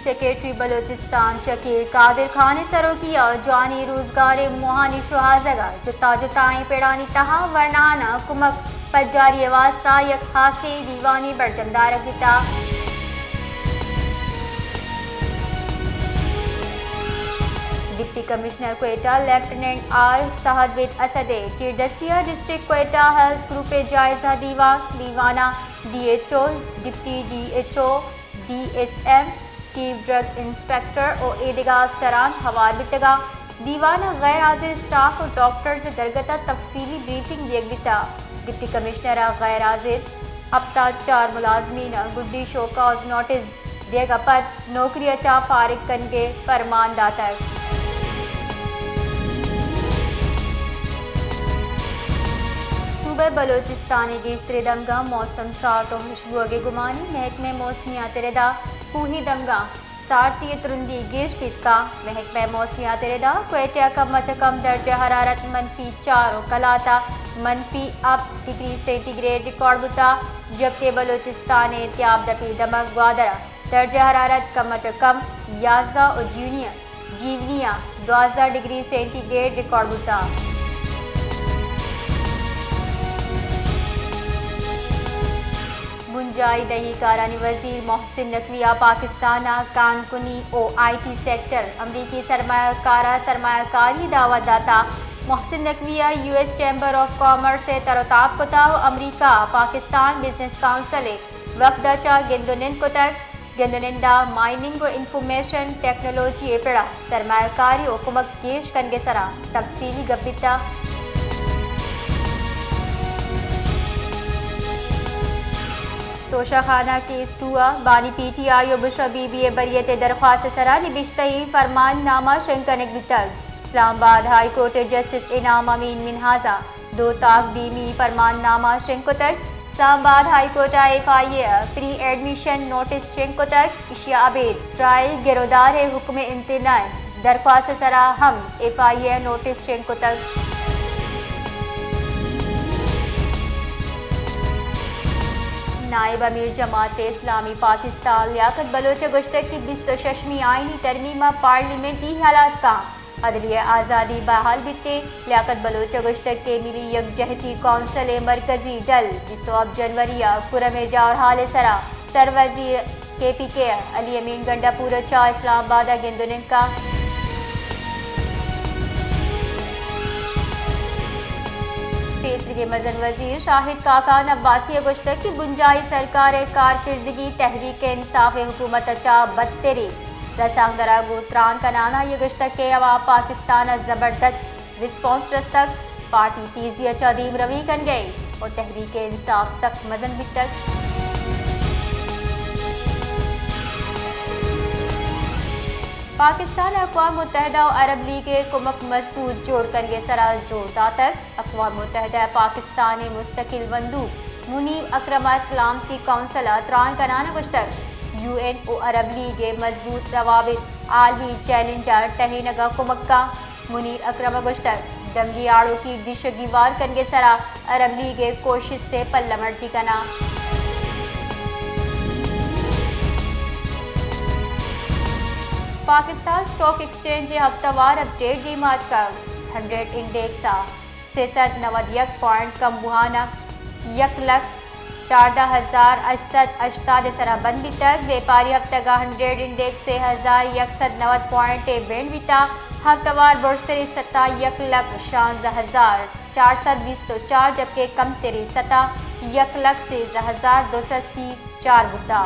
secretary Balochistan Shakeel قادر خان سرو کیا جانی روزگار موہانی شہازگا جتا جتائیں پیڑانی تہا ورنانا کمک پجاری واسطہ یک خاصی دیوانی برجمدار دیتا deputy commissioner Quetta lieutenant R سہدوید اسدے چیردستیا ڈسٹرکٹ کوئٹہ ہیلتھ گروپ جائزہ دیوانہ D H O deputy D H O D S M chief drug inspector اور ایدگا افسران حوار بتگا دیوانہ غیر حاضر اسٹاف اور ڈاکٹرز درگتہ تفصیلی بریفنگ دیگ بتا ڈپٹی کمشنر غیر حاضر ہفتہ 4 ملازمین گڈی شو کاز نوٹس دیگا پد نوکری اچا فارغ کنگے فرمان داتا ہے صوبہ بلوچستانی گیشتر دمگا موسم ساعت و خوشبو کے گمانی محکمہ موسمیات ردا کوہی دمگا سارتی ترندی گیش پیتکا محکمہ موسمیات ردا کوئٹہ کم از کم درجہ حرارت -4 و کلاتا -8 ڈگری سینٹی گریڈ ریکارڈ بتا جبکہ بلوچستان تیاب دپی دمک گوادرہ درجہ حرارت کم از کم 11 اور جیونیا 12 ڈگری سینٹی گریڈ ریکارڈ بتا گنجائی دہی کارانی وزیر محسن نقویہ پاکستان کانکنی او آئی ٹی سیکٹر امریکی سرمایہ کارہ سرمایہ کاری دعوت داتا محسن نقویہ U S chamber of commerce سے ترتاب کتا امریکہ پاکستان بزنس کونسل وفدہ چا گندونند کتک گندونندہ مائننگ و انفارمیشن ٹیکنالوجی پڑا سرمایہ کاری و کمک گیش کنگے سرا تفصیلی گبتا توشہ خانہ کیس ٹوا بانی پی ٹی آئی و بشرا بی بی بریت درخواست سرا نبشتئی فرمان نامہ شنکنک بتگ اسلام آباد ہائی کورٹ جسٹس انعام امین منہازا 2 تقدیمی فرمان نامہ شنکتک اسلام آباد ہائی کورٹ ایف آئی اے پری ایڈمیشن نوٹس شنکتک اشیاء عبید ٹرائل گرودار حکم امتناع درخواست سرا ہم ایف آئی اے نوٹس شنکتک نائب امیر جماعت اسلامی پاکستان لیاقت بلوچ گشتک کی 26ویں آئینی ترمیم پارلیمنٹی حلاس کا عدلیہ آزادی بحال بتے لیاقت بلوچ گشتک کے ملی یکجہتی کونسل مرکزی ڈل 20 جنوری خرم جار حال سرا سر وزیر کے پی کے علی امین گنڈا پورا چا اسلام آباد گندونند کا تیسری کے مزن وزیر شاہد کاکان عباسی گشتک کی بنجائی سرکار کارکردگی تحریک انصاف حکومت اچا بدتری رسانگ درا گوتران کا نانا یہ گشتک کے عوام پاکستان زبردست رسپانس رستک پارٹی تیزی اچا دیم روی کن گئی اور تحریک انصاف سخت مزن بتک پاکستان اقوام متحدہ و عرب لیگ کمک مضبوط جوڑ کر یہ سرا زور داتک اقوام متحدہ پاکستان مستقل مندوب منیب اکرم سلامتی کونسل تران کنانا گشتک یو این او عرب لیگ مضبوط روابط عالمی چیلنجر ٹہینگا کمک کا منیر اکرم گشتک دنگی آڑوں کی دشگی وار کنگے سرا عرب لیگ کوشش سے پلہ مرتی کنا پاکستان سٹاک ایکسچینج ہفتہ وار اپڈیٹ قیمت کا 100 انڈیکس 691 پوائنٹ کم بہانا 1,14,880 سرا بند تک ویپاری ہفتہ کا 100 انڈیکس 6,190 پوائنٹ بینڈ بیتا ہفتہ وار برسری سطح 1,16,424 جبکہ کم تری سطح 1,13,284 بتا